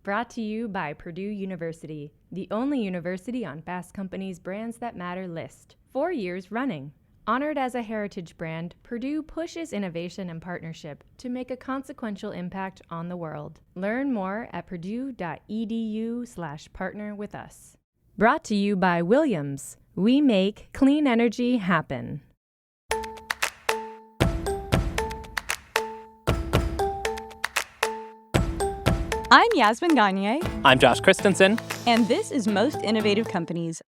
Brought to you by Purdue University, the only university on Fast Company's Brands That Matter list. 4 years running. Honored as a heritage brand, Purdue pushes innovation and partnership to make a consequential impact on the world. Learn more at purdue.edu/partner with us. Brought to you by Williams. We make clean energy happen. I'm Yasmin Gagne. I'm Josh Christensen. And this is Most Innovative Companies.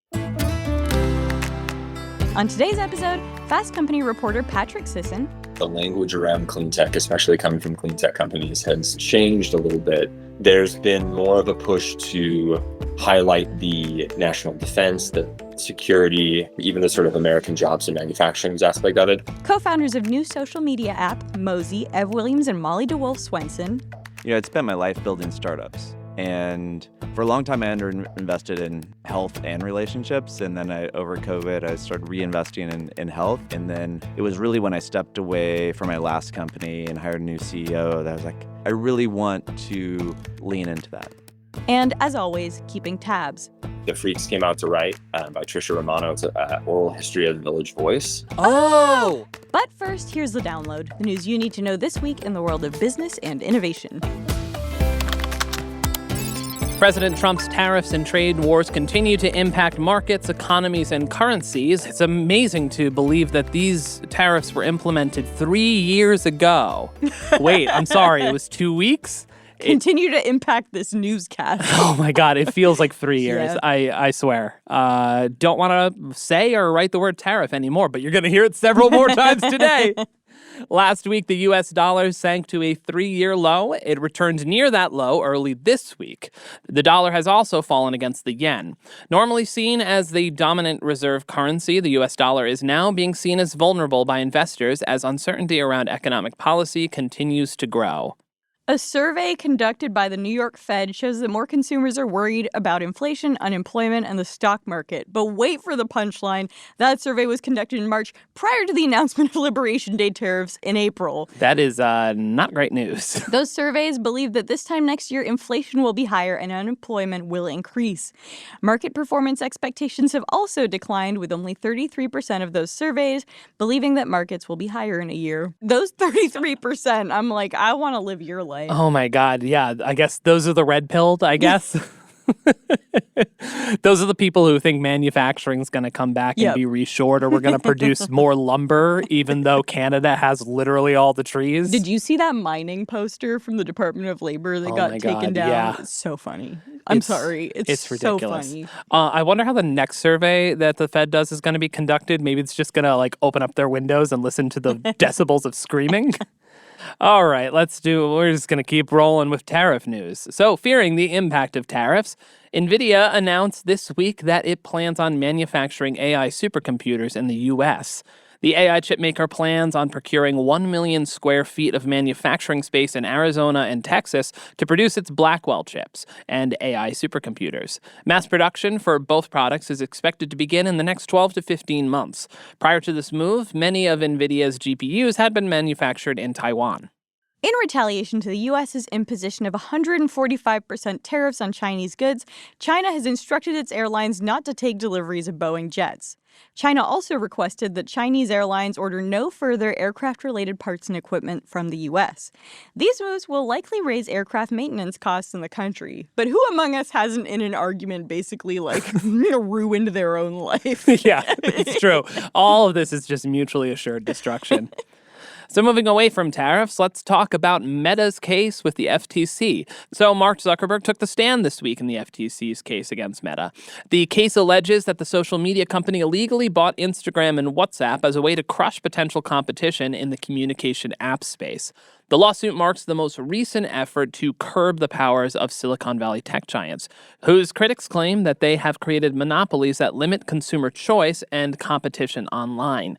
On today's episode, Fast Company reporter Patrick Sisson. The language around Cleantech, especially coming from Cleantech companies, has changed a little bit. There's been more of a push to highlight the national defense, the security, even the sort of American jobs and manufacturing aspect of it. Co-founders of new social media app, Mozi, Ev Williams and Molly DeWolf Swenson. You know, I'd spent my life building startups. And for a long time, I invested in health and relationships. And then over COVID, I started reinvesting in health. And then it was really when I stepped away from my last company and hired a new CEO that I was like, I really want to lean into that. And as always, keeping tabs. The Freaks came out to write by Trisha Romano. It's an oral history of the Village Voice. Oh! But first, here's the download, the news you need to know this week in the world of business and innovation. President Trump's tariffs and trade wars continue to impact markets, economies, and currencies. It's amazing to believe that these tariffs were implemented 3 years ago. Wait, I'm sorry, it was 2 weeks? Continue to impact this newscast. Oh my God, it feels like 3 years. Yeah. I swear. Don't want to say or write the word tariff anymore, but you're going to hear it several more times today. Last week, the U.S. dollar sank to a 3-year low. It returned near that low early this week. The dollar has also fallen against the yen. Normally seen as the dominant reserve currency, the U.S. dollar is now being seen as vulnerable by investors as uncertainty around economic policy continues to grow. A survey conducted by the New York Fed shows that more consumers are worried about inflation, unemployment, and the stock market. But wait for the punchline. That survey was conducted in March prior to the announcement of Liberation Day tariffs in April. That is not great news. Those surveys believe that this time next year, inflation will be higher and unemployment will increase. Market performance expectations have also declined, with only 33% of those surveys believing that markets will be higher in a year. Those 33%, I'm like, I want to live your life. Oh my God, yeah. I guess those are the red-pilled, I guess. Those are the people who think manufacturing's going to come back and be reshored, or we're going to produce more lumber, even though Canada has literally all the trees. Did you see that mining poster from the Department of Labor that got taken down? Yeah. It's so funny. I'm sorry. It's ridiculous. So funny. I wonder how the next survey that the Fed does is going to be conducted. Maybe it's just going to open up their windows and listen to the decibels of screaming. All right, we're just going to keep rolling with tariff news. So, fearing the impact of tariffs, Nvidia announced this week that it plans on manufacturing AI supercomputers in the U.S. The AI chipmaker plans on procuring 1 million square feet of manufacturing space in Arizona and Texas to produce its Blackwell chips and AI supercomputers. Mass production for both products is expected to begin in the next 12 to 15 months. Prior to this move, many of Nvidia's GPUs had been manufactured in Taiwan. In retaliation to the U.S.'s imposition of 145% tariffs on Chinese goods, China has instructed its airlines not to take deliveries of Boeing jets. China also requested that Chinese airlines order no further aircraft-related parts and equipment from the U.S. These moves will likely raise aircraft maintenance costs in the country. But who among us hasn't, in an argument, basically, ruined their own life? Yeah, it's true. All of this is just mutually assured destruction. So moving away from tariffs, let's talk about Meta's case with the FTC. So Mark Zuckerberg took the stand this week in the FTC's case against Meta. The case alleges that the social media company illegally bought Instagram and WhatsApp as a way to crush potential competition in the communication app space. The lawsuit marks the most recent effort to curb the powers of Silicon Valley tech giants, whose critics claim that they have created monopolies that limit consumer choice and competition online.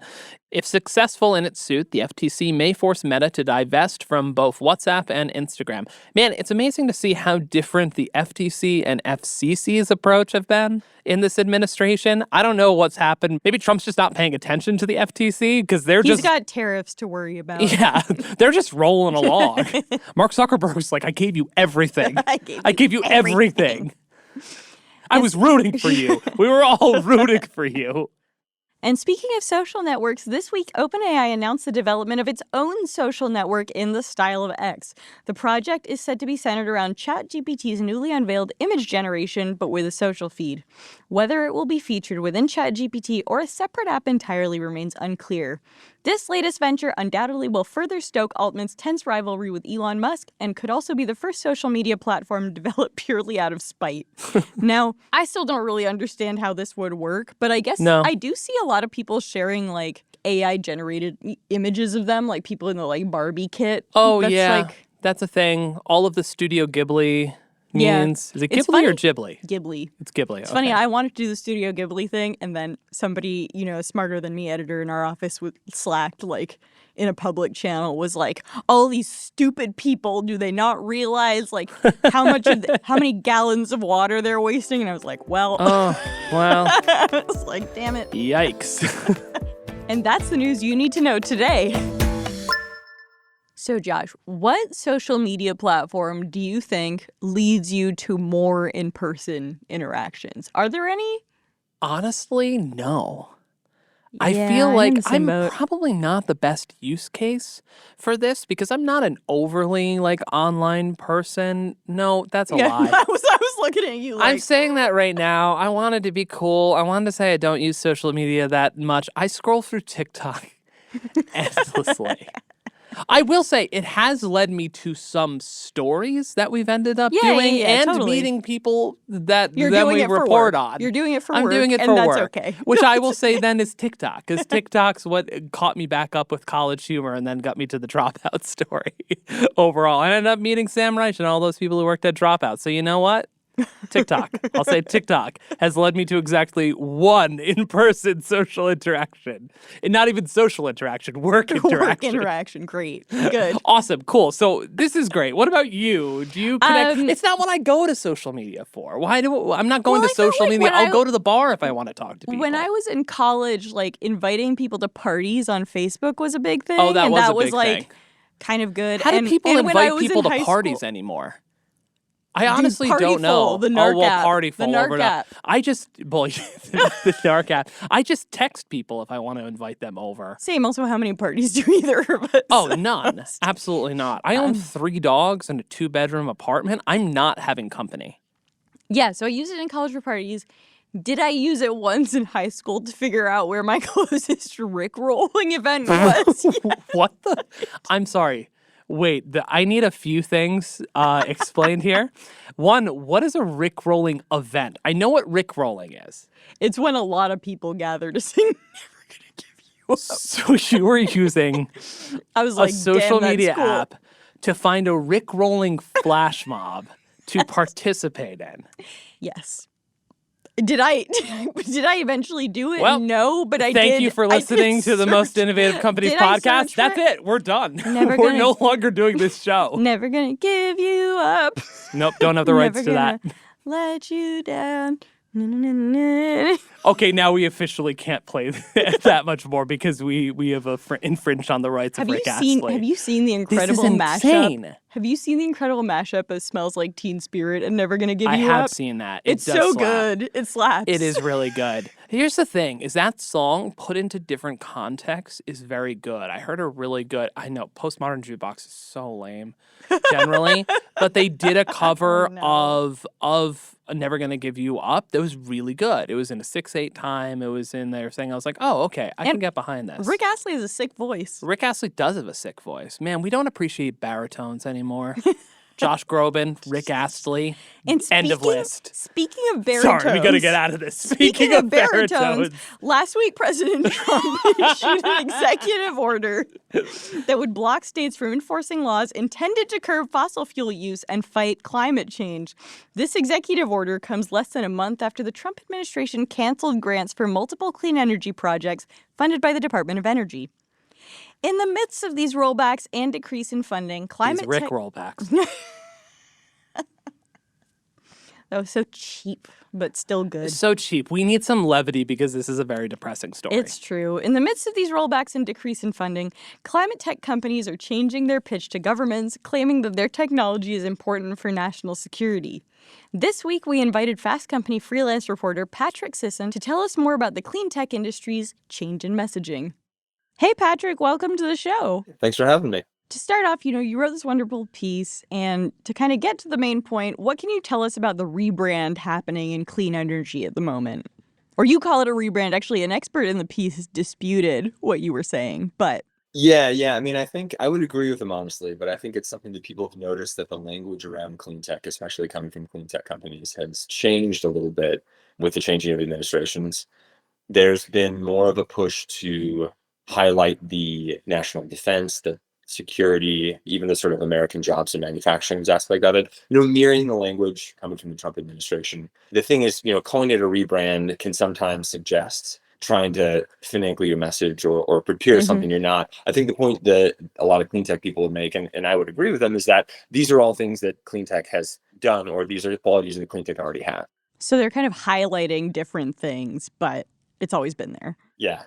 If successful in its suit, the FTC may force Meta to divest from both WhatsApp and Instagram. Man, it's amazing to see how different the FTC and FCC's approach have been in this administration. I don't know what's happened. Maybe Trump's just not paying attention to the FTC because he's got tariffs to worry about. Yeah, they're just rolling rolling along. Mark Zuckerberg was like, I gave you everything. I gave you everything. I was rooting for you. We were all rooting for you. And speaking of social networks, this week OpenAI announced the development of its own social network in the style of X. The project is said to be centered around ChatGPT's newly unveiled image generation, but with a social feed. Whether it will be featured within ChatGPT or a separate app entirely remains unclear. This latest venture undoubtedly will further stoke Altman's tense rivalry with Elon Musk and could also be the first social media platform developed purely out of spite. Now, I still don't really understand how this would work, but I guess I do see a lot of people sharing like AI-generated images of them, like people in the like Barbie kit. Oh, that's a thing. All of the Studio Ghibli means. Is it Ghibli or Ghibli? Ghibli. It's Ghibli. It's funny. I wanted to do the Studio Ghibli thing, and then somebody, smarter than me, editor in our office, slacked like in a public channel, was like, "All these stupid people, do they not realize like how many gallons of water they're wasting?" And I was like, "Well, I was like, damn it, yikes!" And that's the news you need to know today. So, Josh, what social media platform do you think leads you to more in-person interactions? Are there any? Honestly, no. Yeah, I feel like I'm about probably not the best use case for this because I'm not an overly like online person. No, that's a lie. I was looking at you like... I'm saying that right now. I wanted to be cool. I wanted to say I don't use social media that much. I scroll through TikTok endlessly. I will say it has led me to some stories that we've ended up doing and totally. Meeting people that we report on. You're doing it for work. I'm doing it for and work. That's okay. Which I will say then is TikTok, because TikTok's what caught me back up with college humor and then got me to the Dropout story overall. I ended up meeting Sam Reich and all those people who worked at Dropout. So you know what? TikTok. I'll say TikTok has led me to exactly one in-person social interaction. And not even social interaction, work interaction. Work interaction. Great. Good. Awesome. Cool. So this is great. What about you? Do you connect? It's not what I go to social media for. I'm not going to social media. I'll go to the bar if I want to talk to people. When I was in college, like inviting people to parties on Facebook was a big thing. Oh, that was a big like thing. Kind of good. How do people invite people to parties anymore? I honestly don't know. The narc app. Party full. The narc app. I just, the narc app. I just text people if I want to invite them over. Same. Also, how many parties do either of us? Oh, none. Absolutely not. I own 3 dogs and a 2-bedroom apartment. I'm not having company. Yeah, so I use it in college for parties. Did I use it once in high school to figure out where my closest Rickrolling event was? What the? I'm sorry. Wait, I need a few things explained here. One, what is a Rickrolling event? I know what Rickrolling is. It's when a lot of people gather to sing Never Gonna Give You Up. So you were using a social media app to find a Rickrolling flash mob to participate in. Yes. Did I eventually do it? Well, no, but I did. Thank you for listening to the Most Innovative Companies podcast. That's it. We're done. We're no longer doing this show. Never gonna give you up. Nope, don't have the rights to that. Let you down. Okay, now we officially can't play that much more because we have infringed on the rights of Rick Astley. Have you seen the incredible mashup? Have you seen the incredible mashup of Smells Like Teen Spirit and Never Gonna Give You Up? I have seen that. It's so good. It slaps. It is really good. Here's the thing, is that song put into different contexts is very good. I heard a really good, I know, Postmodern Jukebox is so lame, generally, but they did a cover of Never Gonna Give You Up. That was really good. It was in a 6/8 time. It was in their thing. I was like, oh, okay, I can get behind this. Rick Astley has a sick voice. Rick Astley does have a sick voice. Man, we don't appreciate baritones anymore. Josh Groban, Rick Astley, end of list. Speaking of baritones. Sorry, we got to get out of this. Speaking of baritones, last week President Trump issued an executive order that would block states from enforcing laws intended to curb fossil fuel use and fight climate change. This executive order comes less than a month after the Trump administration canceled grants for multiple clean energy projects funded by the Department of Energy. In the midst of these rollbacks and decrease in funding, rollbacks. That was so cheap, but still good. So cheap. We need some levity because this is a very depressing story. It's true. In the midst of these rollbacks and decrease in funding, climate tech companies are changing their pitch to governments, claiming that their technology is important for national security. This week, we invited Fast Company freelance reporter Patrick Sisson to tell us more about the clean tech industry's change in messaging. Hey, Patrick, welcome to the show. Thanks for having me. To start off, you wrote this wonderful piece, and to kind of get to the main point, what can you tell us about the rebrand happening in clean energy at the moment? Or you call it a rebrand. Actually, an expert in the piece disputed what you were saying, but... Yeah. I mean, I think I would agree with him, honestly, but I think it's something that people have noticed that the language around clean tech, especially coming from clean tech companies, has changed a little bit with the changing of administrations. There's been more of a push to highlight the national defense, the security, even the sort of American jobs and manufacturing aspect of it, mirroring the language coming from the Trump administration. The thing is, calling it a rebrand can sometimes suggest trying to finagle your message or prepare something you're not. I think the point that a lot of clean tech people would make, and I would agree with them, is that these are all things that clean tech has done, or these are qualities that clean tech already has. So they're kind of highlighting different things, but it's always been there. Yeah.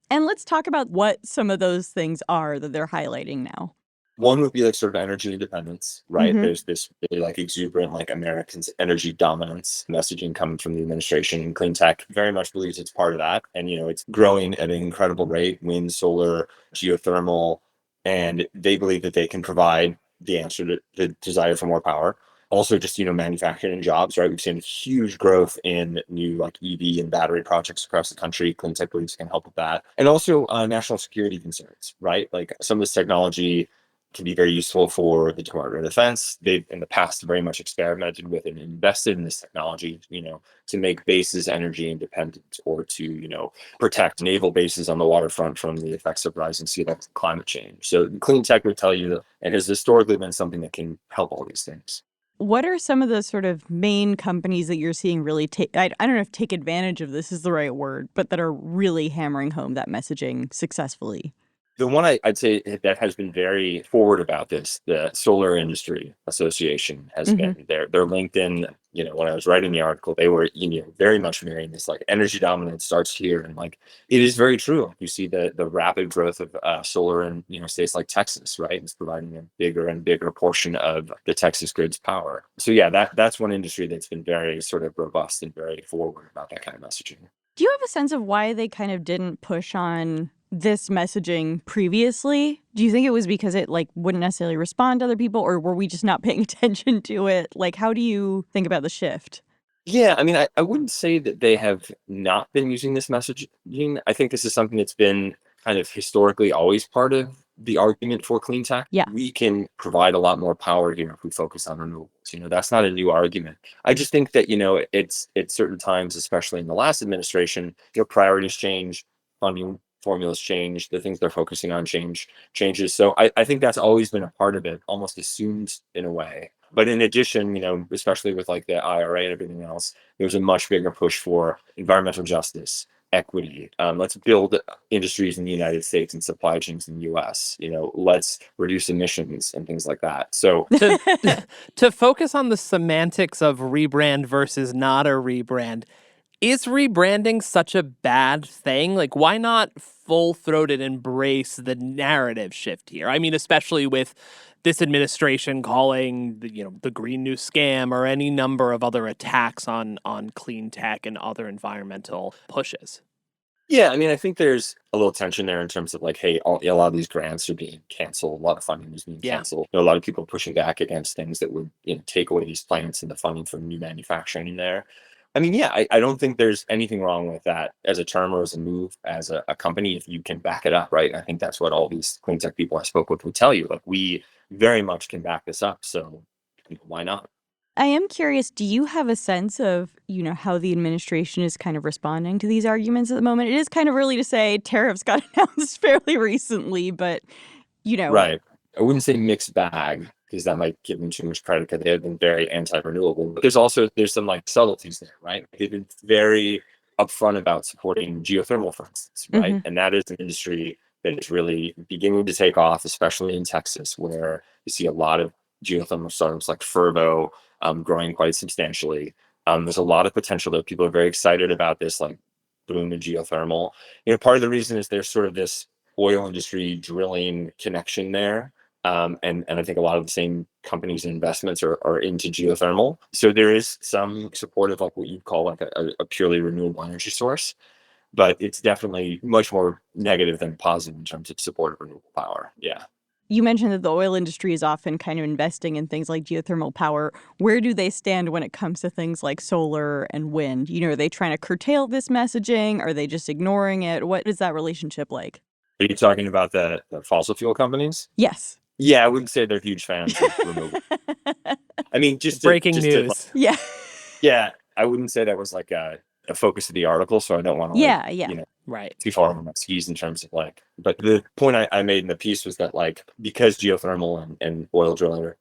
And let's talk about what some of those things are that they're highlighting now. One would be like sort of energy independence, right? There's this really like exuberant like Americans energy dominance messaging coming from the administration. Clean tech very much believes it's part of that. And, it's growing at an incredible rate, wind, solar, geothermal, and they believe that they can provide the answer to the desire for more power. Also just, manufacturing and jobs, right? We've seen huge growth in new like EV and battery projects across the country. Clean tech believes can help with that. And also national security concerns, right? Like some of this technology can be very useful for the Department of Defense. They've in the past very much experimented with and invested in this technology, to make bases energy independent or to, protect naval bases on the waterfront from the effects of rising sea level and climate change. So clean tech would tell you that it has historically been something that can help all these things. What are some of the sort of main companies that you're seeing really I don't know if take advantage of this is the right word, but that are really hammering home that messaging successfully? The one I'd say that has been very forward about this, the Solar Industry Association has been their LinkedIn, when I was writing the article, they were, very much mirroring this like energy dominance starts here. And like, it is very true. You see the rapid growth of solar in, states like Texas, right? It's providing a bigger and bigger portion of the Texas grid's power. So yeah, that's one industry that's been very sort of robust and very forward about that kind of messaging. Do you have a sense of why they kind of didn't push on this messaging previously? Do you think it was because it wouldn't necessarily respond to other people, or were we just not paying attention to it? How do you think about the shift? Yeah, I mean, I wouldn't say that they have not been using this messaging. I think this is something that's been kind of historically always part of the argument for clean tech. Yeah. We can provide a lot more power here if we focus on renewables. That's not a new argument. I just think that, it's at certain times, especially in the last administration, priorities change, funding formulas change, the things they're focusing on changes. So I think that's always been a part of it, almost assumed in a way. But in addition, especially with like the IRA and everything else, there's a much bigger push for environmental justice, equity. Let's build industries in the United States and supply chains in the US. Let's reduce emissions and things like that. So to focus on the semantics of rebrand versus not a rebrand, is rebranding such a bad thing? Why not full-throated embrace the narrative shift here? I mean, especially with this administration calling the Green New Scam or any number of other attacks on clean tech and other environmental pushes. Yeah, I mean, I think there's a little tension there in terms of hey, a lot of these grants are being canceled. A lot of funding is being canceled. A lot of people pushing back against things that would take away these plants and the funding for new manufacturing in there. I mean, yeah, I don't think there's anything wrong with that as a term or as a move as a company if you can back it up, right? I think that's what all these clean tech people I spoke with would tell you. We very much can back this up. So why not? I am curious, do you have a sense of, how the administration is kind of responding to these arguments at the moment? It is kind of early to say. Tariffs got announced fairly recently, but, Right. I wouldn't say mixed bag, because that might give them too much credit because they have been very anti-renewable. But there's some subtleties there, right? They've been very upfront about supporting geothermal, for instance, right? And that is an industry that is really beginning to take off, especially in Texas, where you see a lot of geothermal startups like Fervo, growing quite substantially. There's a lot of potential though. People are very excited about this like boom in geothermal. Part of the reason is there's sort of this oil industry drilling connection there. And I think a lot of the same companies and investments are into geothermal. So there is some support of like what you'd call like a purely renewable energy source, but it's definitely much more negative than positive in terms of support of renewable power. Yeah. You mentioned that the oil industry is often kind of investing in things like geothermal power. Where do they stand when it comes to things like solar and wind? Are they trying to curtail this messaging? Are they just ignoring it? What is that relationship like? Are you talking about the fossil fuel companies? Yes. Yeah, I wouldn't say they're huge fans of renewable. I mean, Breaking news. Yeah. Yeah, I wouldn't say that was like a focus of the article, so I don't want to Right. too far on my skis in terms of like, but the point I made in the piece was that like, because geothermal and oil drilling are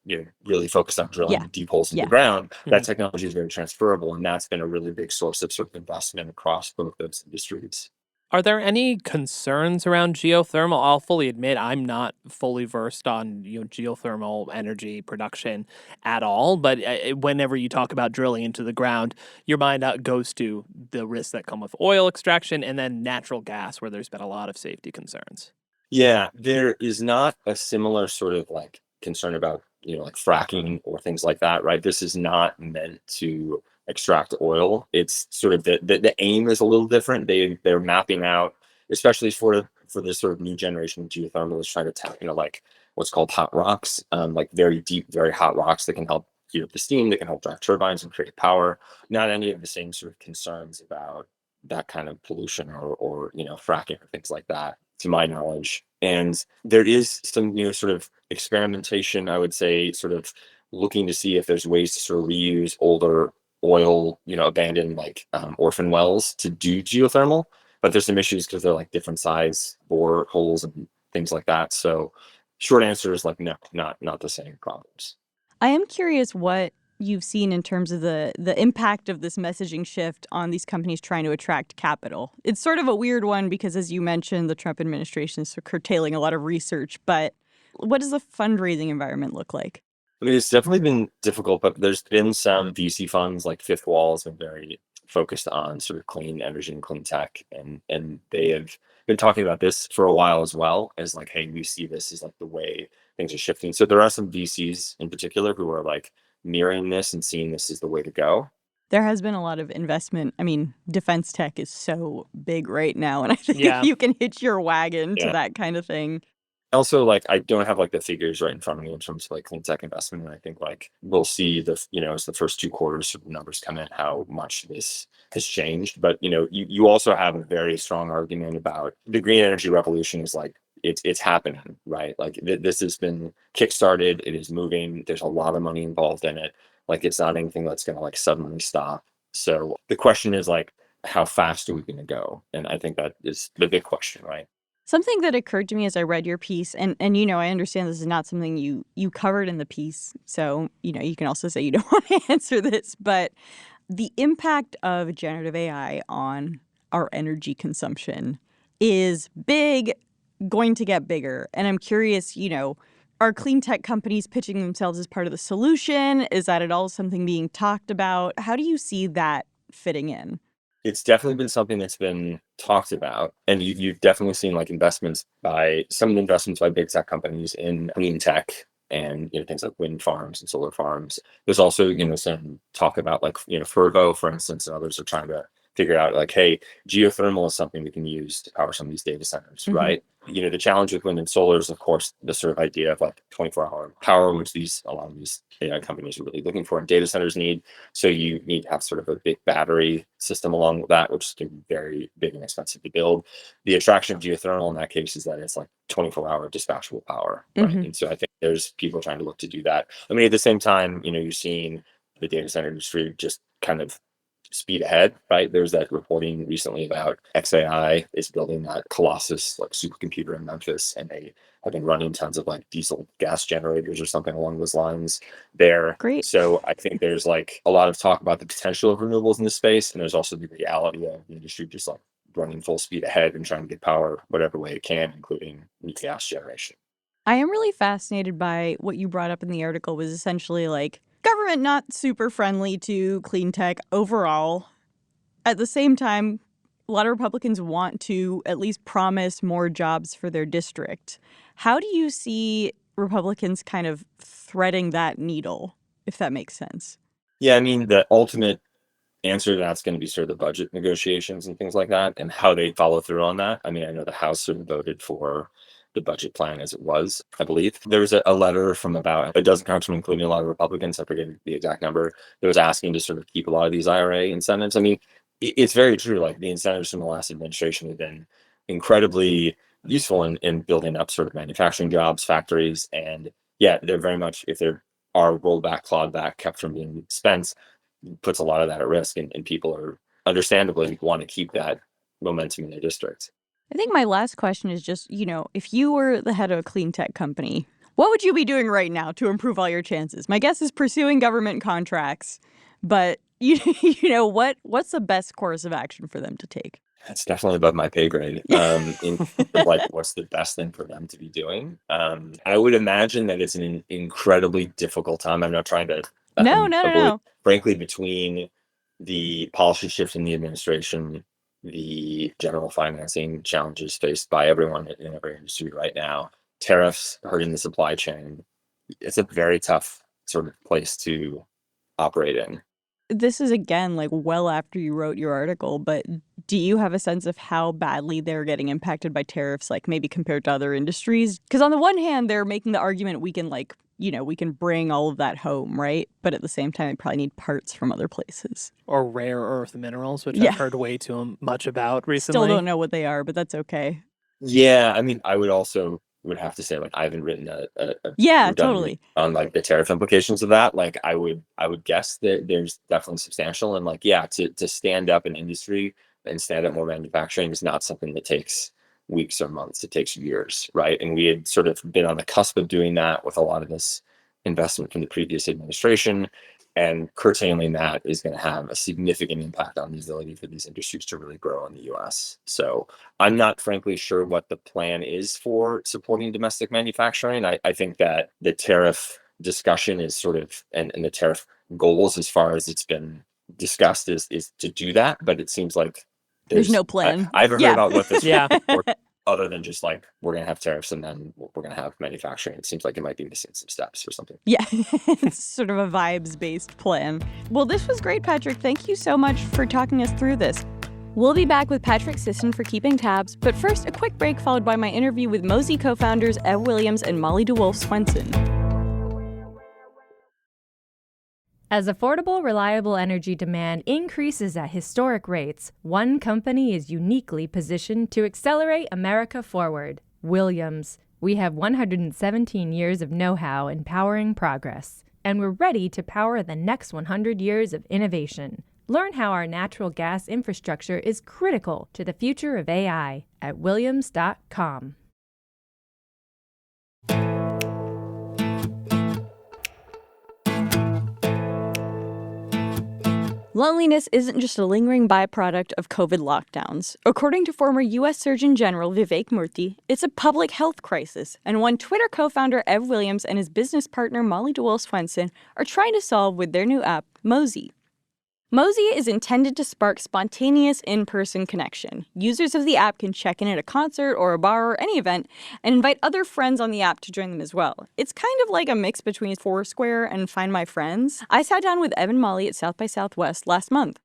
really focused on drilling deep holes in the ground, that technology is very transferable, and that's been a really big source of sort of investment across both those industries. Are there any concerns around geothermal? I'll fully admit I'm not fully versed on geothermal energy production at all. But whenever you talk about drilling into the ground, your mind goes to the risks that come with oil extraction and then natural gas, where there's been a lot of safety concerns. Yeah, there is not a similar sort of like concern about like fracking or things like that, right? This is not meant to extract oil. It's sort of the aim is a little different. They're mapping out, especially for this sort of new generation of geothermal, is trying to tap like what's called hot rocks, like very deep, very hot rocks that can help heat up the steam, that can help drive turbines and create power. Not any of the same sort of concerns about that kind of pollution or fracking or things like that, to my knowledge. And there is some sort of experimentation, I would say, sort of looking to see if there's ways to sort of reuse older oil, abandoned like orphan wells to do geothermal, but there's some issues because they're like different size bore holes and things like that. So short answer is like no, not the same problems. I am curious what you've seen in terms of the impact of this messaging shift on these companies trying to attract capital. It's sort of a weird one because, as you mentioned, the Trump administration is curtailing a lot of research, but what does the fundraising environment look like? I mean, it's definitely been difficult, but there's been some VC funds like Fifth Wall has been very focused on sort of clean energy and clean tech. And they have been talking about this for a while as well, as like, hey, we see this as like the way things are shifting. So there are some VCs in particular who are like mirroring this and seeing this as the way to go. There has been a lot of investment. I mean, defense tech is so big right now. And I think if you can hitch your wagon to that kind of thing. Also, like, I don't have like the figures right in front of me in terms of like clean tech investment. And I think like we'll see as the first 2 quarters of numbers come in, how much this has changed. But, you also have a very strong argument about the green energy revolution is like, it's happening, right? Like this has been kickstarted. It is moving. There's a lot of money involved in it. Like it's not anything that's going to like suddenly stop. So the question is like, how fast are we going to go? And I think that is the big question, right? Something that occurred to me as I read your piece, and I understand this is not something you covered in the piece, so, you can also say you don't want to answer this, but the impact of generative AI on our energy consumption is big, going to get bigger. And I'm curious, are clean tech companies pitching themselves as part of the solution? Is that at all something being talked about? How do you see that fitting in? It's definitely been something that's been talked about, and you've definitely seen like investments by big tech companies in clean tech and things like wind farms and solar farms. There's also some talk about like Fervo, for instance, and others are trying to figure out like, hey, geothermal is something we can use to power some of these data centers, right? The challenge with wind and solar is, of course, the sort of idea of like 24-hour power, which a lot of these AI companies are really looking for and data centers need. So you need to have sort of a big battery system along with that, which is very big and expensive to build. The attraction of geothermal in that case is that it's like 24-hour dispatchable power, right? And so I think there's people trying to look to do that. I mean, at the same time, you're seeing the data center industry just kind of speed ahead, right? There's that reporting recently about XAI is building that Colossus like supercomputer in Memphis, and they have been running tons of like diesel gas generators or something along those lines there. Great. So I think there's like a lot of talk about the potential of renewables in this space, and there's also the reality of the industry just like running full speed ahead and trying to get power whatever way it can, including gas generation. I am really fascinated by what you brought up in the article was essentially like, government not super friendly to clean tech overall. At the same time, a lot of Republicans want to at least promise more jobs for their district. How do you see Republicans kind of threading that needle, if that makes sense? Yeah, I mean, the ultimate answer to that's going to be sort of the budget negotiations and things like that and how they follow through on that. I mean, I know the House sort of voted for the budget plan as it was, I believe. There was a letter from about a dozen congressmen, including a lot of Republicans, I forget the exact number, that was asking to sort of keep a lot of these IRA incentives. I mean, it's very true. Like the incentives from the last administration have been incredibly useful in building up sort of manufacturing jobs, factories. And yeah, they're very much, if they are rolled back, clawed back, kept from being spent, puts a lot of that at risk. And people are understandably want to keep that momentum in their districts. I think my last question is just, if you were the head of a clean tech company, what would you be doing right now to improve all your chances? My guess is pursuing government contracts, but what's the best course of action for them to take? That's definitely above my pay grade. Like, what's the best thing for them to be doing? I would imagine that it's an incredibly difficult time. I'm not trying to No. Frankly, between the policy shift in the administration, the general financing challenges faced by everyone in every industry right now, tariffs hurting the supply chain, it's a very tough sort of place to operate in. This is, again, like well after you wrote your article, but do you have a sense of how badly they're getting impacted by tariffs, like maybe compared to other industries? Because on the one hand, they're making the argument we can bring all of that home, right? But at the same time, they probably need parts from other places. Or rare earth minerals, which Yeah. I've heard way too much about recently. Still don't know what they are, but that's okay. Yeah, I mean, I would have to say, like, I haven't written a Yeah, redundant totally. on like the tariff implications of that. Like, I would guess that there's definitely substantial, and like, yeah, to stand up an industry and stand up more manufacturing is not something that takes weeks or months. It takes years, right? And we had sort of been on the cusp of doing that with a lot of this investment from the previous administration. And curtailing that is going to have a significant impact on the ability for these industries to really grow in the US. So I'm not frankly sure what the plan is for supporting domestic manufacturing. I think that the tariff discussion is sort of, and the tariff goals as far as it's been discussed is to do that. But it seems like There's no plan. I haven't heard about what this Yeah. other than just like, we're going to have tariffs and then we're going to have manufacturing. It seems like it might be missing some steps or something. Yeah, it's sort of a vibes-based plan. Well, this was great, Patrick. Thank you so much for talking us through this. We'll be back with Patrick Sisson for Keeping Tabs, but first, a quick break followed by my interview with Mozi co-founders Ev Williams and Molly DeWolf Swenson. As affordable, reliable energy demand increases at historic rates, one company is uniquely positioned to accelerate America forward. Williams. We have 117 years of know-how in powering progress, and we're ready to power the next 100 years of innovation. Learn how our natural gas infrastructure is critical to the future of AI at williams.com. Loneliness isn't just a lingering byproduct of COVID lockdowns. According to former U.S. Surgeon General Vivek Murthy, it's a public health crisis, and one Twitter co-founder Ev Williams and his business partner Molly DeWolf Swenson are trying to solve with their new app, Mozi. Mozi is intended to spark spontaneous in-person connection. Users of the app can check in at a concert or a bar or any event and invite other friends on the app to join them as well. It's kind of like a mix between Foursquare and Find My Friends. I sat down with Ev and Molly at South by Southwest last month.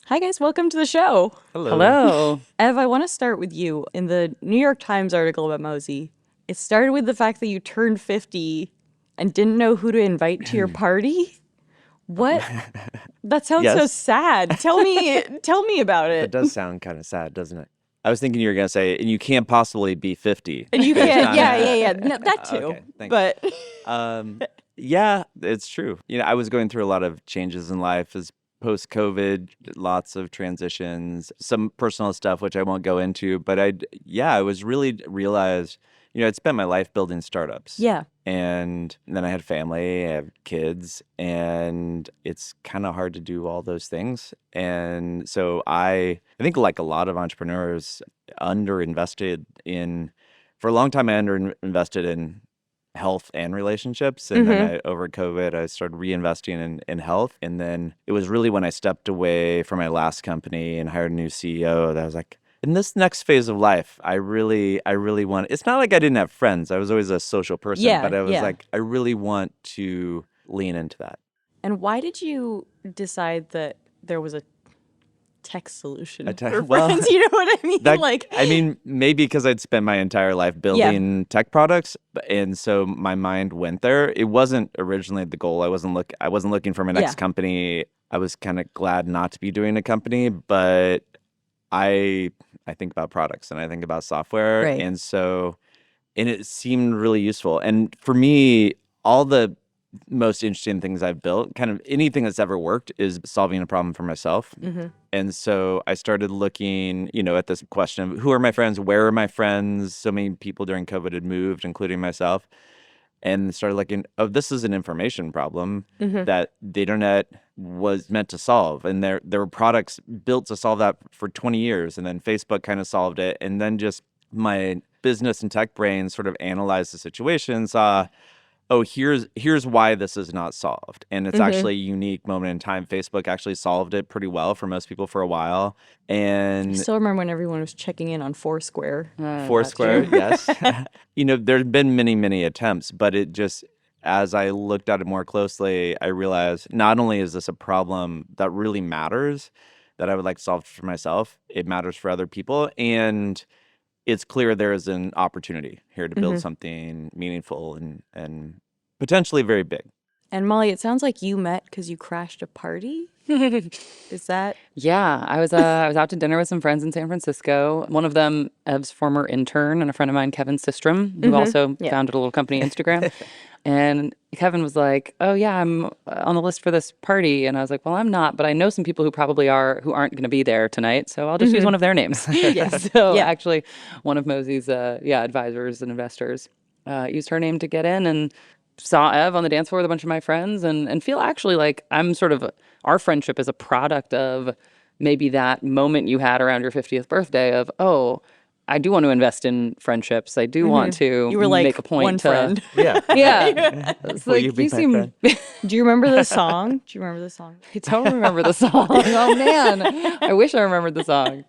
Hi guys, welcome to the show. Hello. Ev, I want to start with you. In the New York Times article about Mozi, it started with the fact that you turned 50 and didn't know who to invite to your party. What? That sounds so sad. Tell me about it. It does sound kind of sad, doesn't it? I was thinking you were going to say, and you can't possibly be 50. And you can't, yeah. No, that too. Okay, thanks. But yeah, it's true. I was going through a lot of changes in life as post-COVID, lots of transitions, some personal stuff, which I won't go into. But I was really realized, I'd spent my life building startups. Yeah. And then I had family, I have kids, and it's kind of hard to do all those things. And so I think like a lot of entrepreneurs, for a long time I underinvested in health and relationships. And then over COVID, I started reinvesting in health. And then it was really when I stepped away from my last company and hired a new CEO that I was like, in this next phase of life, I really want, it's not like I didn't have friends. I was always a social person, but I was like, I really want to lean into that. And why did you decide that there was a tech solution for well, friends? You know what I mean? Maybe because I'd spent my entire life building tech products, and so my mind went there. It wasn't originally the goal. I wasn't looking for my next company. I was kind of glad not to be doing a company, but I think about products and I think about software, and it seemed really useful. And for me, all the most interesting things I've built, kind of anything that's ever worked, is solving a problem for myself. And so I started looking, at this question of who are my friends, where are my friends? So many people during COVID had moved, including myself, and started looking, this is an information problem that the internet was meant to solve. And there were products built to solve that for 20 years. And then Facebook kind of solved it. And then just my business and tech brain sort of analyzed the situation, saw, here's why this is not solved. And it's actually a unique moment in time. Facebook actually solved it pretty well for most people for a while. And I still remember when everyone was checking in on Foursquare. Foursquare, yes. There's been many, many attempts, but it just, as I looked at it more closely, I realized not only is this a problem that really matters, that I would like to solve for myself, it matters for other people. And it's clear there is an opportunity here to build something meaningful and potentially very big. And Molly, it sounds like you met because you crashed a party. Is that? Yeah, I was out to dinner with some friends in San Francisco. One of them, Ev's former intern and a friend of mine, Kevin Systrom, who also founded a little company, Instagram. And Kevin was like, "Oh yeah, I'm on the list for this party," and I was like, "Well, I'm not, but I know some people who probably are who aren't going to be there tonight, so I'll just use one of their names." Actually, one of Mozi's advisors and investors used her name to get in, and saw Ev on the dance floor with a bunch of my friends, and feel actually like I'm sort of our friendship is a product of maybe that moment you had around your 50th birthday of, I do want to invest in friendships. I do want to you were like make a point one to friend. Yeah. It's Will like you be you my seem friend? Do you remember the song? I don't remember the song. Oh man. I wish I remembered the song.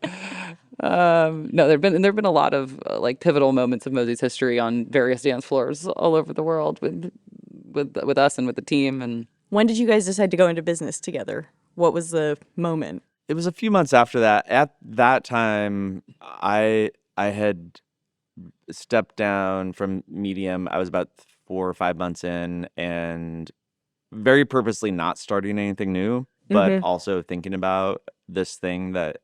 No, there've been a lot of like pivotal moments of Mozi's history on various dance floors all over the world with us and with the team. And when did you guys decide to go into business together? What was the moment? It was a few months after that. At that time, I had stepped down from Medium. I was about 4 or 5 months in, and very purposely not starting anything new, but also thinking about this thing that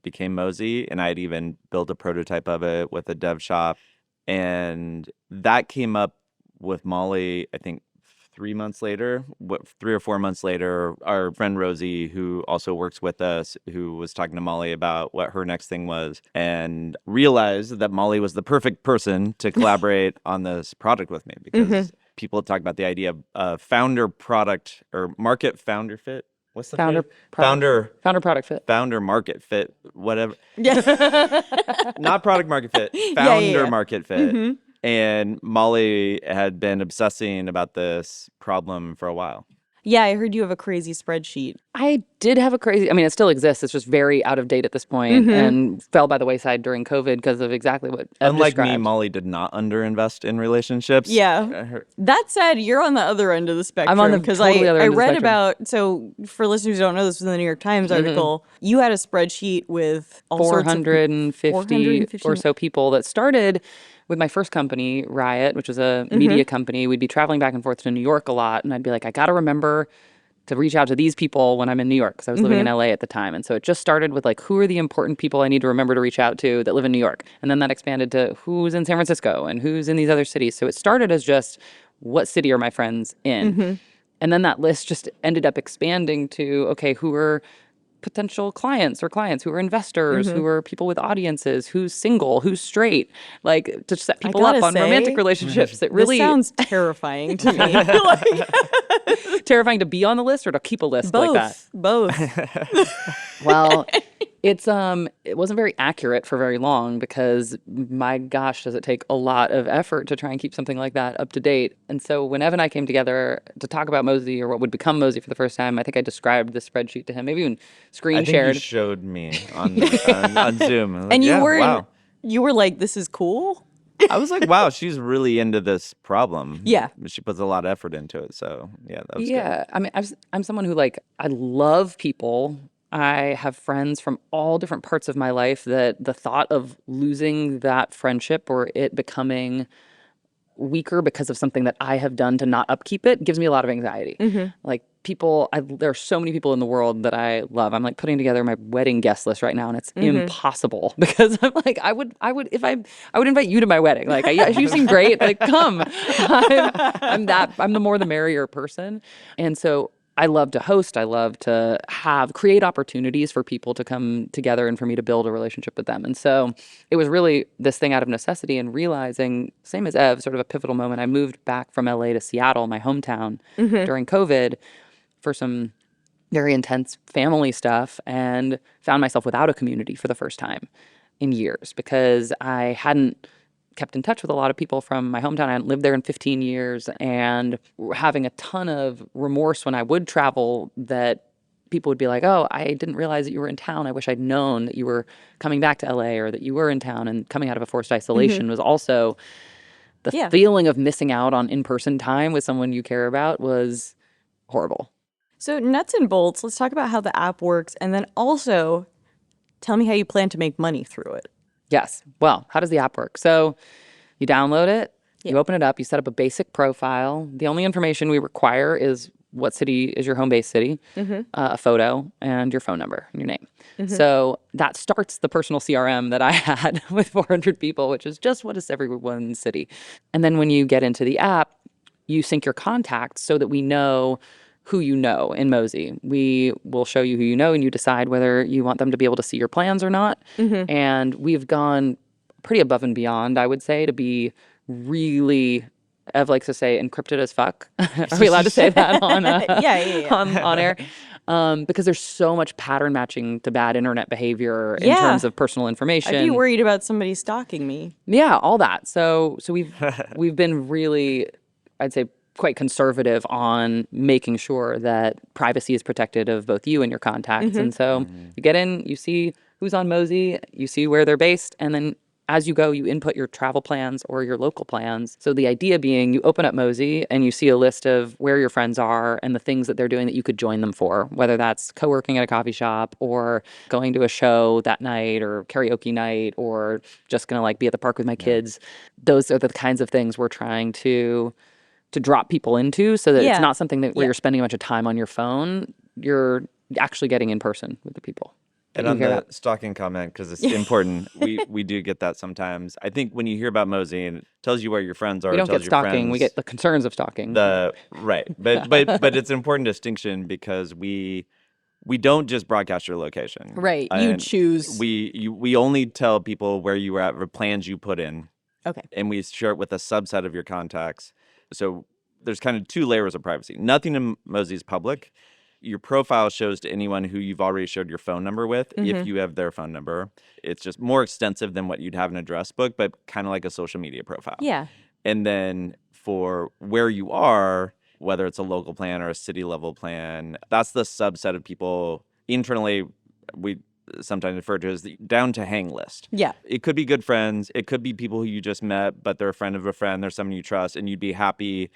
became Mozi. And I'd even built a prototype of it with a dev shop. And that came up with Molly, I think, 3 months later, 3 or 4 months later. Our friend Rosie, who also works with us, who was talking to Molly about what her next thing was, and realized that Molly was the perfect person to collaborate on this product with me, because people talk about the idea of founder product or market founder fit. What's the founder product fit, founder market fit, whatever. Yeah. Not product market fit, founder market fit. And Molly had been obsessing about this problem for a while. Yeah, I heard you have a crazy spreadsheet. I did have it still exists. It's just very out of date at this point and fell by the wayside during COVID because of exactly what Ev Unlike described. me, Molly did not underinvest in relationships. Yeah. That said, you're on the other end of the spectrum. I'm on the I totally other end of the read spectrum. about, so for listeners who don't know, this was in the New York Times article. You had a spreadsheet with all sorts of 450 or so people that started with my first company, Riot, which was a media company. We'd be traveling back and forth to New York a lot, and I'd be like, I got to remember to reach out to these people when I'm in New York, because I was living in LA at the time. And so it just started with like, who are the important people I need to remember to reach out to that live in New York? And then that expanded to who's in San Francisco and who's in these other cities. So it started as just, what city are my friends in? And then that list just ended up expanding to, okay, who are potential clients, who are investors, who are people with audiences, who's single, who's straight, like to set people up on romantic relationships. It really sounds terrifying to me. terrifying to be on the list or to keep a list like that. Both. Well, It wasn't very accurate for very long because my gosh, does it take a lot of effort to try and keep something like that up to date. And so when Ev and I came together to talk about Mozi, or what would become Mozi for the first time, I think I described the spreadsheet to him, maybe even screen I think shared. you showed me on Zoom. I was like, And wow. you were like, this is cool? I was like, wow, she's really into this problem. Yeah. She puts a lot of effort into it. So, yeah, that was good. Yeah, I mean, I'm someone who, like, I love people. I have friends from all different parts of my life that the thought of losing that friendship or it becoming weaker because of something that I have done to not upkeep it gives me a lot of anxiety. Like, there are so many people in the world that I love. I'm like putting together my wedding guest list right now, and it's impossible because I'm like, I would invite you to my wedding. Like, you seem great. Like, come. I'm the more the merrier person, and so I love to host. I love to create opportunities for people to come together and for me to build a relationship with them. And so it was really this thing out of necessity and realizing, same as Ev, sort of a pivotal moment. I moved back from LA to Seattle, my hometown, during COVID for some very intense family stuff, and found myself without a community for the first time in years because I hadn't kept in touch with a lot of people from my hometown. I hadn't lived there in 15 years, and having a ton of remorse when I would travel that people would be like, oh, I didn't realize that you were in town. I wish I'd known that you were coming back to LA or that you were in town. And coming out of a forced isolation was also the feeling of missing out on in-person time with someone you care about was horrible. So nuts and bolts, let's talk about how the app works, and then also tell me how you plan to make money through it. Yes. Well, how does the app work? So you download it, you open it up, you set up a basic profile. The only information we require is what city is your home base city, a photo, and your phone number and your name. So that starts the personal CRM that I had with 400 people, which is just what is everyone's city. And then when you get into the app, you sync your contacts so that we know who you know in Mozi. We will show you who you know, and you decide whether you want them to be able to see your plans or not. And we've gone pretty above and beyond, I would say, to be really, Ev likes to say, encrypted as fuck. Are we allowed to say that on on air? Because there's so much pattern matching to bad internet behavior in terms of personal information. I'd be worried about somebody stalking me. Yeah, all that. So we've been really, I'd say, quite conservative on making sure that privacy is protected of both you and your contacts. And so you get in, you see who's on Mozi, you see where they're based, and then as you go, you input your travel plans or your local plans. So the idea being you open up Mozi and you see a list of where your friends are and the things that they're doing that you could join them for, whether that's co-working at a coffee shop or going to a show that night or karaoke night or just going to like be at the park with my kids. Those are the kinds of things we're trying to drop people into so that it's not something that where you're spending a bunch of time on your phone. You're actually getting in person with the people. And on the stalking comment, because it's important, we do get that sometimes. I think when you hear about Mozi and it tells you where your friends are, we don't tells get stalking. Friends, we get the concerns of stalking. Right, but it's an important distinction because we don't just broadcast your location. Right, you choose. We only tell people where you were at, or plans you put in. Okay, and we share it with a subset of your contacts. So there's kind of two layers of privacy. Nothing in Mozi is public. Your profile shows to anyone who you've already showed your phone number with, if you have their phone number. It's just more extensive than what you'd have in an address book, but kind of like a social media profile. Yeah. And then for where you are, whether it's a local plan or a city level plan, that's the subset of people internally we sometimes refer to as the down to hang list. Yeah. It could be good friends. It could be people who you just met, but they're a friend of a friend. They're someone you trust, and you'd be happy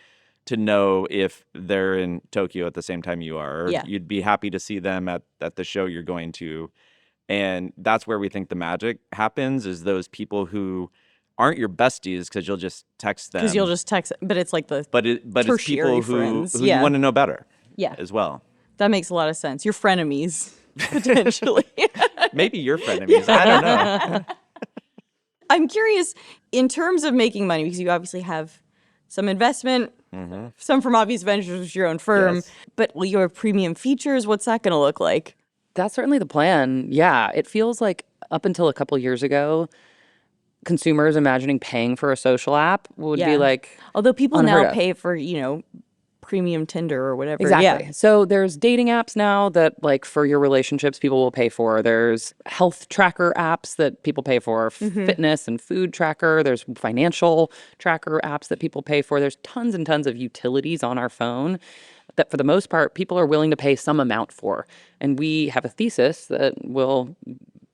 to know if they're in Tokyo at the same time you are. Or you'd be happy to see them at the show you're going to. And that's where we think the magic happens, is those people who aren't your besties because you'll just text them. Because you'll just text, but it's like the but it's people who you want to know better as well. That makes a lot of sense. Your frenemies, potentially. Maybe your frenemies. I don't know. I'm curious, in terms of making money, because you obviously have some investment, some from Obvious Ventures, which is your own firm, but will you have premium features? What's that going to look like? That's certainly the plan. Yeah, it feels like up until a couple years ago, consumers imagining paying for a social app would be like although people unheard now of. pay for, premium Tinder or whatever. Exactly. Yeah. So there's dating apps now that, like, for your relationships, people will pay for. There's health tracker apps that people pay for, fitness and food tracker. There's financial tracker apps that people pay for. There's tons and tons of utilities on our phone that, for the most part, people are willing to pay some amount for. And we have a thesis that will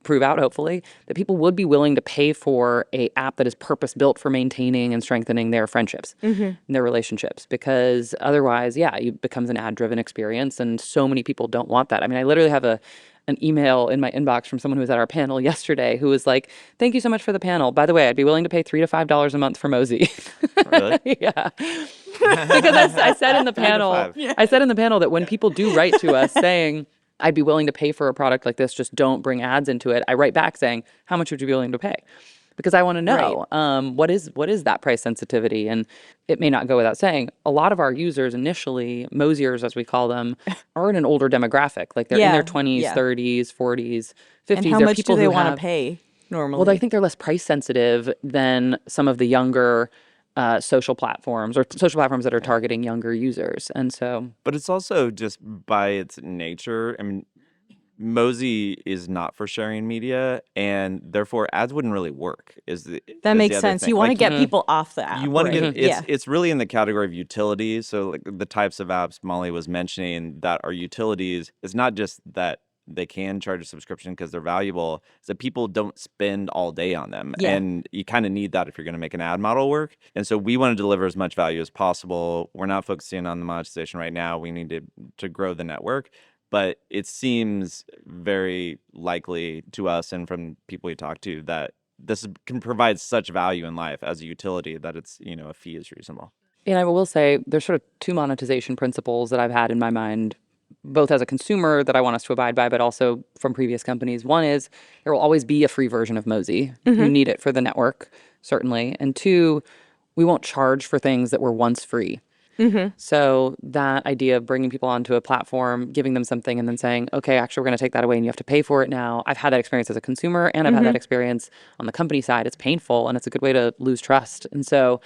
prove out, hopefully, that people would be willing to pay for a app that is purpose-built for maintaining and strengthening their friendships and their relationships. Because otherwise, it becomes an ad-driven experience, and so many people don't want that. I mean, I literally have an email in my inbox from someone who was at our panel yesterday who was like, "Thank you so much for the panel. By the way, I'd be willing to pay $3 to $5 a month for Mozi." Really? Yeah. Because I said in the panel, that when people do write to us saying, "I'd be willing to pay for a product like this, just don't bring ads into it," I write back saying, "How much would you be willing to pay?" Because I want to know what is that price sensitivity. And it may not go without saying, a lot of our users initially, Moziers as we call them, are in an older demographic. Like they're in their 20s, 30s, 40s, 50s. And how much do they want to pay normally? Well, I think they're less price sensitive than some of the younger social platforms that are targeting younger users. And so, But it's also just by its nature. I mean, Mozi is not for sharing media, and therefore ads wouldn't really work. That makes sense. You want to get people off the app. You want to get it's really in the category of utilities. So like the types of apps Molly was mentioning that are utilities, it's not just that they can charge a subscription because they're valuable, it's that people don't spend all day on them. Yeah. And you kind of need that if you're going to make an ad model work. And so we want to deliver as much value as possible. We're not focusing on the monetization right now. We need to grow the network. But it seems very likely to us and from people we talk to that this can provide such value in life as a utility that it's, a fee is reasonable. and I will say there's sort of two monetization principles that I've had in my mind, both as a consumer that I want us to abide by, but also from previous companies. One is there will always be a free version of Mozi. You need it for the network, certainly. And two, we won't charge for things that were once free. So that idea of bringing people onto a platform, giving them something, and then saying, okay, actually, we're going to take that away and you have to pay for it now. I've had that experience as a consumer, and I've had that experience on the company side. It's painful, and it's a good way to lose trust. And so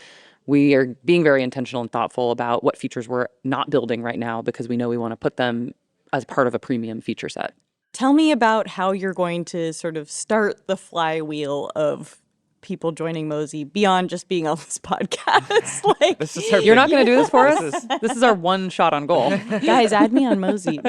we are being very intentional and thoughtful about what features we're not building right now because we know we want to put them as part of a premium feature set. Tell me about how you're going to sort of start the flywheel of people joining Mozi beyond just being on this podcast. Like, This is our You're big- not going to do this for us? This is our one shot on goal. guys, add me on Mozi.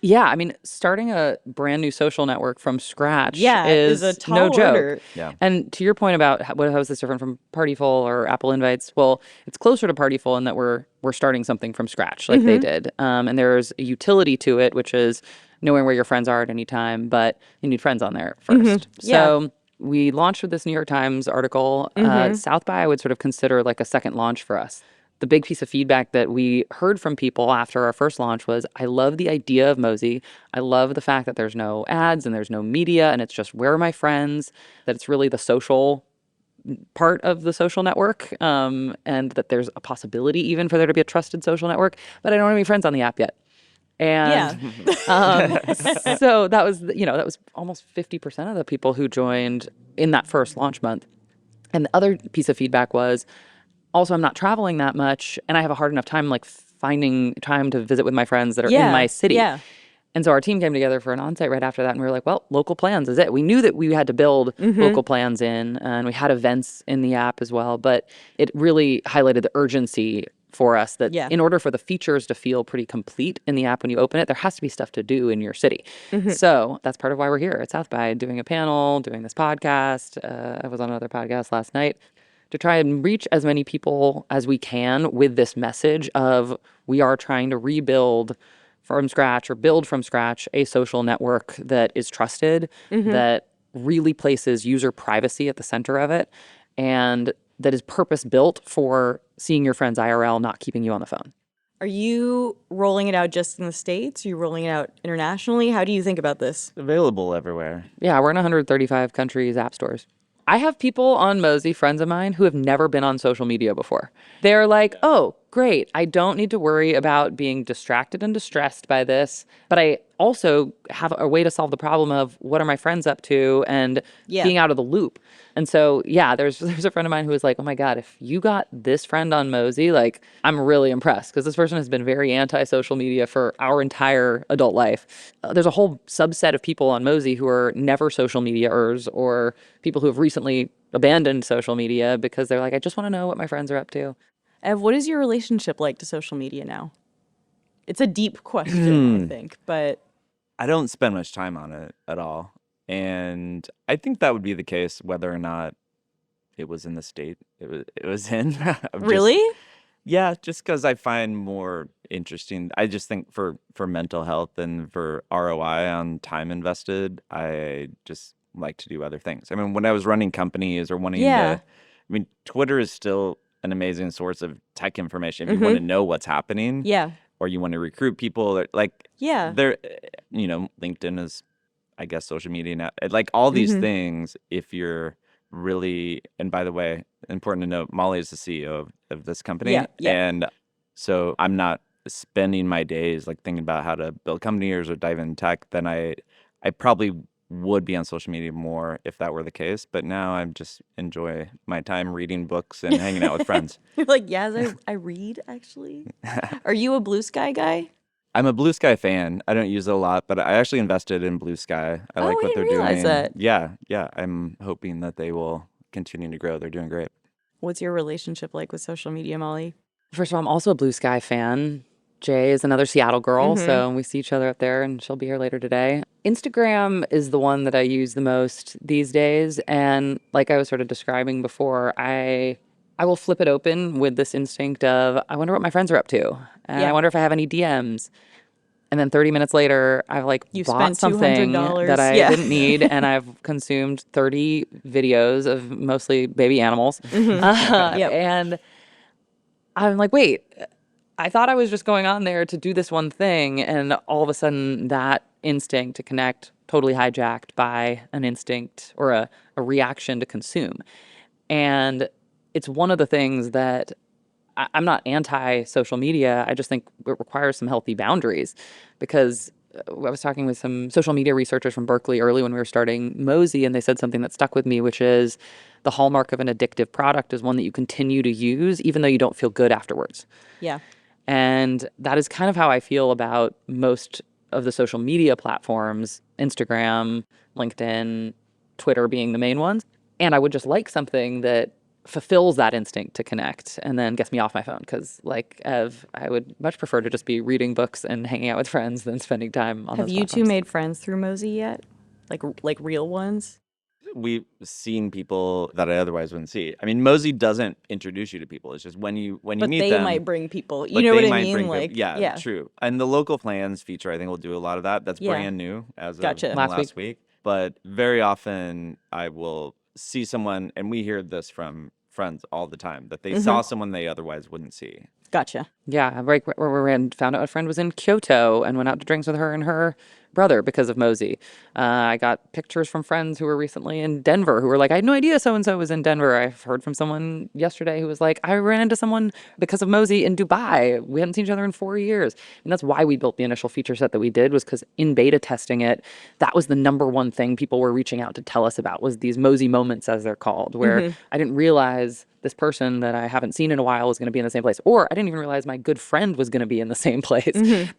Yeah, I mean, starting a brand new social network from scratch is a no tall joke. order. Yeah. And to your point about how is this different from Partyful or Apple Invites? Well, it's closer to Partyful in that we're starting something from scratch like they did. And there's a utility to it, which is knowing where your friends are at any time, but you need friends on there first. So we launched with this New York Times article. South by I would sort of consider like a second launch for us. The big piece of feedback that we heard from people after our first launch was, I love the idea of Mozi. I love the fact that there's no ads and there's no media and it's just where are my friends, that it's really the social part of the social network, and that there's a possibility even for there to be a trusted social network, but I don't have any friends on the app yet. And so that was almost 50% of the people who joined in that first launch month. And the other piece of feedback was, also, I'm not traveling that much, and I have a hard enough time like finding time to visit with my friends that are in my city. And so our team came together for an onsite right after that, and we were like, well, local plans is it. We knew that we had to build local plans in, and we had events in the app as well, but it really highlighted the urgency for us that in order for the features to feel pretty complete in the app when you open it, there has to be stuff to do in your city. So that's part of why we're here at South by, doing a panel, doing this podcast. I was on another podcast last night to try and reach as many people as we can with this message of we are trying to rebuild from scratch or build from scratch a social network that is trusted, that really places user privacy at the center of it, and that is purpose-built for seeing your friends IRL, not keeping you on the phone. Are you rolling it out just in the States? Are you rolling it out internationally? How do you think about this? Available everywhere. Yeah, we're in 135 countries, app stores. I have people on Mozi, friends of mine, who have never been on social media before. They're like, oh, great. I don't need to worry about being distracted and distressed by this. But I also have a way to solve the problem of what are my friends up to and being out of the loop. And so, yeah, there's a friend of mine who was like, oh my God, if you got this friend on Mozi, like, I'm really impressed because this person has been very anti-social media for our entire adult life. There's a whole subset of people on Mozi who are never social media-ers or people who have recently abandoned social media because they're like, I just want to know what my friends are up to. Ev, what is your relationship like to social media now? It's a deep question, I think, but I don't spend much time on it at all. And I think that would be the case whether or not it was in the state it was in. Really? Yeah, just because I find more interesting. I just think for mental health and for ROI on time invested, I just like to do other things. I mean, when I was running companies or wanting to, I mean, Twitter is still an amazing source of tech information if you want to know what's happening. Yeah. Or you want to recruit people. Like, there, LinkedIn is, I guess, social media now. Like all these things, if you're really, and by the way, important to note, Molly is the CEO of this company. And so I'm not spending my days like thinking about how to build companies or dive in tech. Then I probably would be on social media more if that were the case. But now I just enjoy my time reading books and hanging out with friends. You're like, I read, actually. Are you a Blue Sky guy? I'm a Blue Sky fan. I don't use it a lot, but I actually invested in Blue Sky. I like what they're doing. I didn't realize that. Yeah. I'm hoping that they will continue to grow. They're doing great. What's your relationship like with social media, Molly? First of all, I'm also a Blue Sky fan. Jay is another Seattle girl, so we see each other up there, and she'll be here later today. Instagram is the one that I use the most these days, and like I was sort of describing before, I will flip it open with this instinct of, I wonder what my friends are up to, and I wonder if I have any DMs. And then 30 minutes later, I've bought something that I didn't need, and I've consumed 30 videos of mostly baby animals. And I'm like, wait, I thought I was just going on there to do this one thing, and all of a sudden that instinct to connect totally hijacked by an instinct or a reaction to consume. And it's one of the things that I'm not anti-social media. I just think it requires some healthy boundaries because I was talking with some social media researchers from Berkeley early when we were starting Mozi, and they said something that stuck with me, which is the hallmark of an addictive product is one that you continue to use even though you don't feel good afterwards. Yeah. And that is kind of how I feel about most of the social media platforms, Instagram, LinkedIn, Twitter being the main ones. And I would just like something that fulfills that instinct to connect and then gets me off my phone because, like Ev, I would much prefer to just be reading books and hanging out with friends than spending time on those Have you platforms. two made friends through Mozi yet? Like real ones? We've seen people that I otherwise wouldn't see. I mean, Mozi doesn't introduce you to people. It's just when you meet them. But they might bring people. You know what I mean? Like, yeah, true. And the local plans feature, I think, will do a lot of that. That's brand new as of last week. But very often I will see someone, and we hear this from friends all the time, that they saw someone they otherwise wouldn't see. Gotcha. Yeah, right where we found out a friend was in Kyoto and went out to drinks with her and her brother because of Mozi. I got pictures from friends who were recently in Denver who were like, I had no idea so-and-so was in Denver. I've heard from someone yesterday who was like, I ran into someone because of Mozi in Dubai. We hadn't seen each other in 4 years. And that's why we built the initial feature set that we did, was because in beta testing it, that was the number one thing people were reaching out to tell us about, was these Mozi moments, as they're called, where I didn't realize this person that I haven't seen in a while was going to be in the same place. Or I didn't even realize my good friend was going to be in the same place.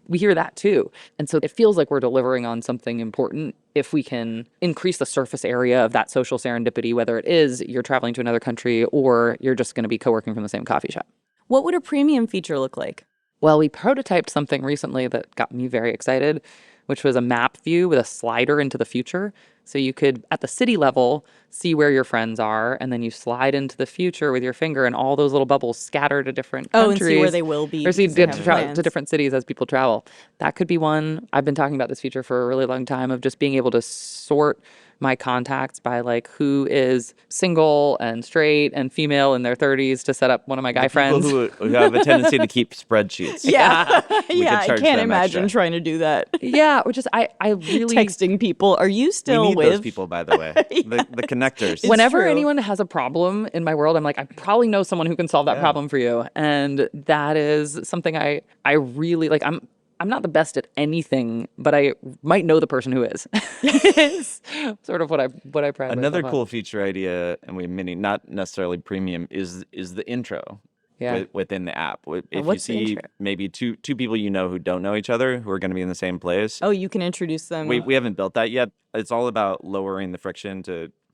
We hear that too. And so it feels like we're delivering on something important if we can increase the surface area of that social serendipity, whether it is you're traveling to another country or you're just going to be co-working from the same coffee shop. What would a premium feature look like? Well, we prototyped something recently that got me very excited, which was a map view with a slider into the future. So you could, at the city level, see where your friends are, and then you slide into the future with your finger, and all those little bubbles scatter to different countries. Oh, and see where they will be. Or see to different cities as people travel. That could be one. I've been talking about this feature for a really long time, of just being able to sort my contacts by like who is single and straight and female in their 30s to set up one of my guy friends. People who have a tendency to keep spreadsheets. Yeah. We Yeah, could I charge can't them imagine extra. trying to do that. Yeah, which is I really Texting people. Are you We still need with those people, by the way. The connectors. It's whenever true. anyone has a problem in my world, I'm like, I probably know someone who can solve that problem for you. And that is something I really like. I'm not the best at anything, but I might know the person who is. It's sort of what I pride Another myself cool on. feature idea, and we mini, not necessarily premium, is the intro. Yeah. Within the app. If you what's the see intro? maybe two people you know who don't know each other who are going to be in the same place. Oh, you can introduce them. We haven't built that yet. It's all about lowering the friction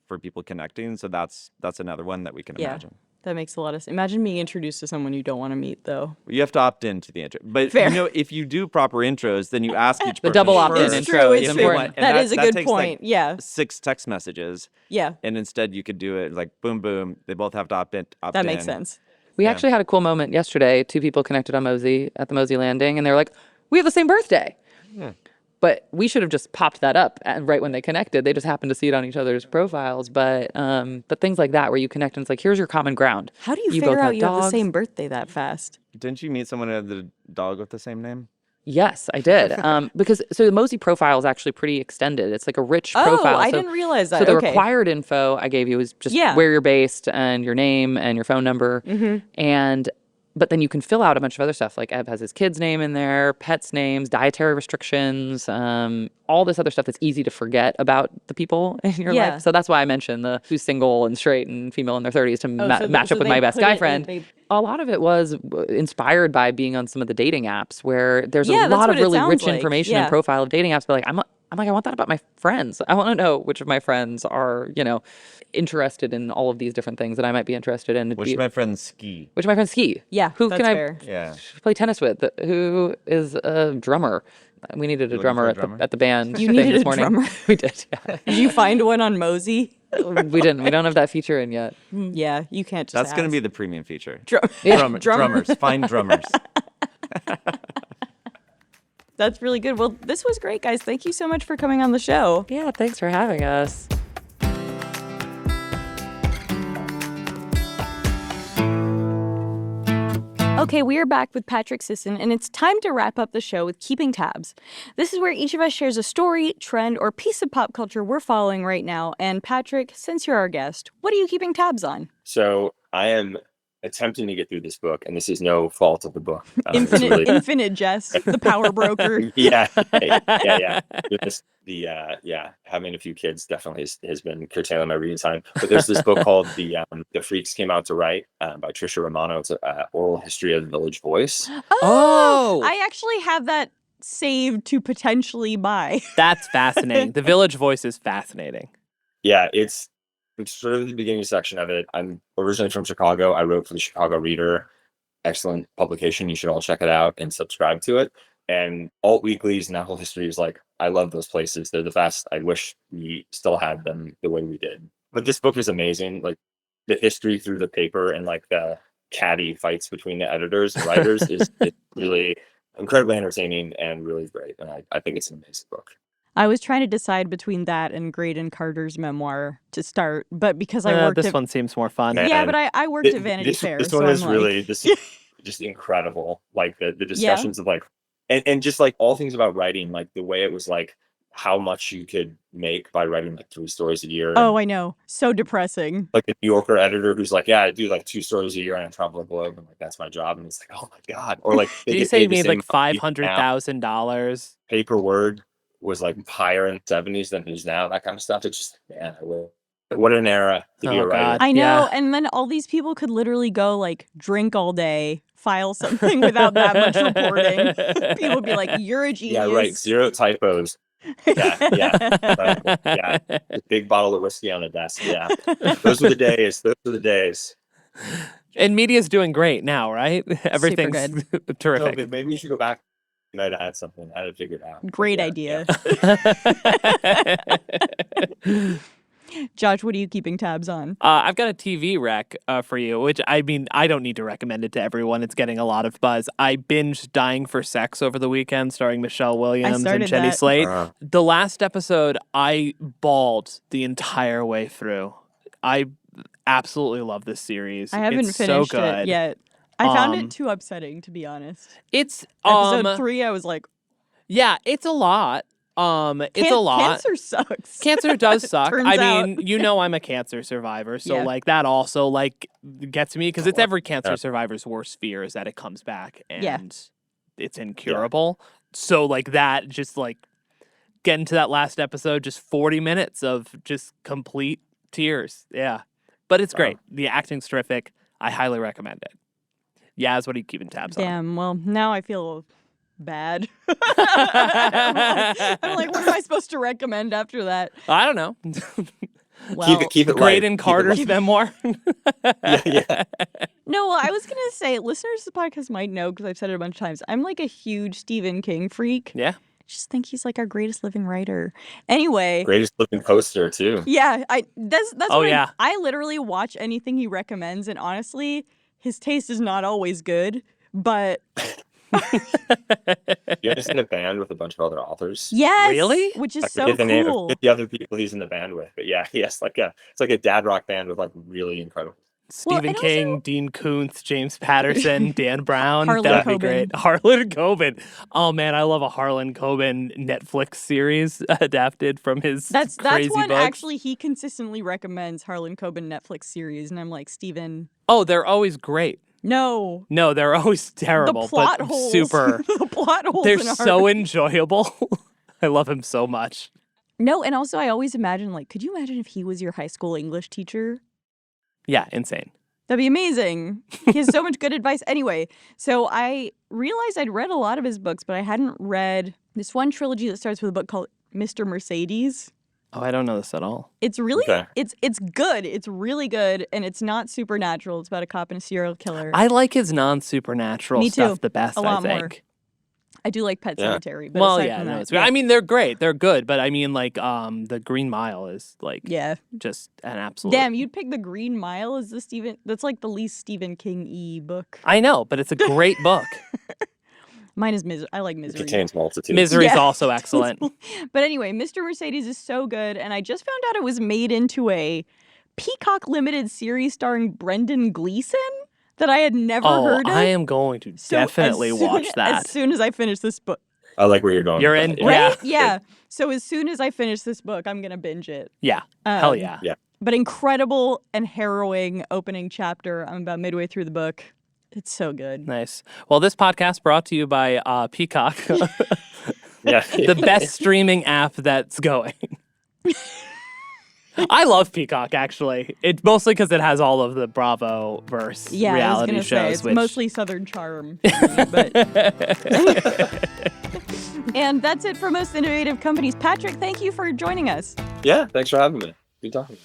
for people connecting. So that's another one that we can Yeah. imagine. That makes a lot of sense. Imagine being introduced to someone you don't want to meet, though. You have to opt into the intro. But Fair. you know, if you do proper intros, then you ask each person double opt-in first intro if is they important. want- and That is a good takes, like, point. Yeah. 6 text messages. Yeah. And instead you could do it like boom, boom. They both have to opt in. That makes sense. We actually had a cool moment yesterday. 2 people connected on Mozi at the Mozi landing, and they were like, "We have the same birthday." But we should have just popped that up right when they connected. They just happened to see it on each other's profiles. But things like that where you connect and it's like, here's your common ground. How do you both figure have out you have the dogs. same birthday that fast? Didn't you meet someone who had the dog with the same name? Yes, I did. Because so the Mozi profile is actually pretty extended. It's like a rich Oh, profile. I So- didn't realize that. So the Okay. required info I gave you is just Yeah. where you're based and your name and your phone number. But then you can fill out a bunch of other stuff. Like Eb has his kid's name in there, pets' names, dietary restrictions, all this other stuff that's easy to forget about the people in your Yeah. life. So that's why I mentioned the who's single and straight and female in their 30s to match up with they my best put guy it- friend. they- A lot of it was inspired by being on some of the dating apps where there's Yeah, a that's lot of what it really sounds rich like. information Yeah. and profile of dating apps. But like, I'm like, I want that about my friends. I want to know which of my friends are, interested in all of these different things that I might be interested in. Which of my friends ski? Which of my friends ski? Yeah, Who that's can fair. Yeah. I play tennis with? Who is a drummer? We needed a looking drummer for a at drummer? the band. You thing needed this a morning. drummer? We did. Yeah. Did you find one on Mozi? We didn't. We don't have that feature in yet. Yeah, you can't just That's going to ask. be the premium feature. Drummer. Drummers. Find drummers. That's really good. Well, this was great, guys. Thank you so much for coming on the show. Yeah. Thanks for having us. Okay, we are back with Patrick Sisson, and it's time to wrap up the show with Keeping Tabs. This is where each of us shares a story, trend, or piece of pop culture we're following right now. And Patrick, since you're our guest, what are you keeping tabs on? So I am attempting to get through this book, and this is no fault of the book. It's really- Infinite Jest, the power broker. yeah. With this, having a few kids definitely has been curtailing my reading time. But there's this book called The Freaks Came Out to Write by Trisha Romano. It's an oral history of the Village Voice. Oh! I actually have that saved to potentially buy. That's fascinating. The Village Voice is fascinating. Yeah, it's sort of the beginning section of it. I'm originally from Chicago. I wrote for the Chicago Reader. Excellent publication. You should all check it out and subscribe to it. And alt weeklies and that whole history is like, I love those places. They're the best. I wish we still had them the way we did. But this book is amazing. Like the history through the paper and like the catty fights between the editors and writers is it's really incredibly entertaining and really great. And I think it's an amazing book. I was trying to decide between that and Graydon Carter's memoir to start, but because I worked this at... one seems more fun. Man. Yeah, but I worked at Vanity this, Fair. This so one is I'm like- really just incredible. Like the discussions of like, and just like all things about writing, like the way it was like how much you could make by writing like 3 stories a year. Oh, I know. So depressing. Like a New Yorker editor who's like, yeah, I do like 2 stories a year and I travel the globe. And like, that's my job. And it's like, oh my God. Or like, they Did you get say paid you the made same like amount now. $500,000? Paper word was like higher in the 70s than it is now. That kind of stuff. It's just, man, what an era to be Oh, a writer. God. I know. Yeah. And then all these people could literally go like drink all day, file something without that much reporting. People would be like, you're a genius. Yeah, right. 0 typos. Yeah. A big bottle of whiskey on the desk. Yeah. Those were the days. And media's doing great now, right? Everything's No, terrific. but maybe you should go back. You might have had something. I had to figure it out. Great Yeah, idea. Josh, what are you keeping tabs on? I've got a TV rec for you, which I mean, I don't need to recommend it to everyone. It's getting a lot of buzz. I binged Dying for Sex over the weekend, starring Michelle Williams and Jenny Slate. The last episode, I bawled the entire way through. I absolutely love this series. I haven't finished it yet. I found it too upsetting, to be honest. It's episode 3. I was like, yeah, it's a lot. It's a lot. Cancer sucks. Cancer does suck. I mean, out. you know, I'm a cancer survivor, so Yeah. like that also like gets me because it's every cancer survivor's worst fear is that it comes back and it's incurable. So like that, just like getting to that last episode, just 40 minutes of just complete tears. Yeah, but it's great. The acting's terrific. I highly recommend it. Yaz, what are you keeping tabs on? Damn. Well, now I feel bad. I'm like, what am I supposed to recommend after that? I don't know. Well, keep it Graydon light. Carter's memoir. Yeah. No, well, I was going to say, listeners to the podcast might know, because I've said it a bunch of times, I'm like a huge Stephen King freak. Yeah. I just think he's like our greatest living writer. Anyway. Greatest looking poster, too. Yeah, that's Oh, what yeah. I literally watch anything he recommends, and honestly, his taste is not always good, but... You guys in a band with a bunch of other authors? Yes! Really? Which is I so forget the name. I cool. forget the other people he's in the band with, but yeah, he has it's like a dad rock band with like really incredible. Stephen and King, also- Dean Koontz, James Patterson, Dan Brown. Harlan That'd be Coben. great. Harlan Coben. Oh man, I love a Harlan Coben Netflix series adapted from his That's crazy one books. actually he consistently recommends, Harlan Coben Netflix series, and I'm like, Steven, Oh, they're always great. no. No, they're always terrible, The plot but holes. super. The plot holes. They're in so our... enjoyable. I love him so much. No, and also I always imagine, like, could you imagine if he was your high school English teacher? Yeah, insane. That'd be amazing. He has so much good advice. Anyway, so I realized I'd read a lot of his books, but I hadn't read this one trilogy that starts with a book called Mr. Mercedes. Oh, I don't know this at all. It's really, Okay. it's good. It's really good, and it's not supernatural. It's about a cop and a serial killer. I like his non-supernatural Me too. stuff the best, A lot I more. think. I do like Pet Yeah. Sematary, but Well, aside yeah, from no, that, it's I mean, they're great. They're good, but I mean, like, the Green Mile is like yeah. just an absolute. Damn, you'd pick The Green Mile as the Stephen. That's like the least Stephen King-y book. I know, but it's a great book. Mine is I like It Misery. contains multitudes. Misery's Yeah. also excellent. But anyway, Mr. Mercedes is so good, and I just found out it was made into a Peacock limited series starring Brendan Gleeson that I had never heard of. I am going to So definitely watch that. As soon as I finish this book. I like where you're going. You're with in- that, Right? Yeah. Yeah. So as soon as I finish this book, I'm going to binge it. Yeah. Hell Um, yeah. Yeah. But incredible and harrowing opening chapter. I'm about midway through the book. It's so good. Nice. Well, this podcast brought to you by Peacock, Yeah. the best streaming app that's going. I love Peacock, actually. It's mostly because it has all of the Bravo verse Yeah, I was reality going to say, shows. it's which... mostly Southern Charm. For me, but... And that's it for Most Innovative Companies. Patrick, thank you for joining us. Yeah. Thanks for having me. Good talking.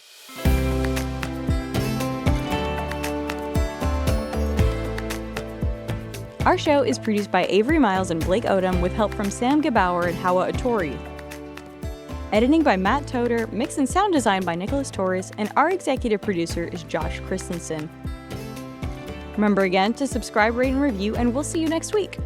Our show is produced by Avery Miles and Blake Odom with help from Sam Gebauer and Hawa Atori. Editing by Matt Toder, mix and sound design by Nicholas Torres, and our executive producer is Josh Christensen. Remember again to subscribe, rate, and review, and we'll see you next week.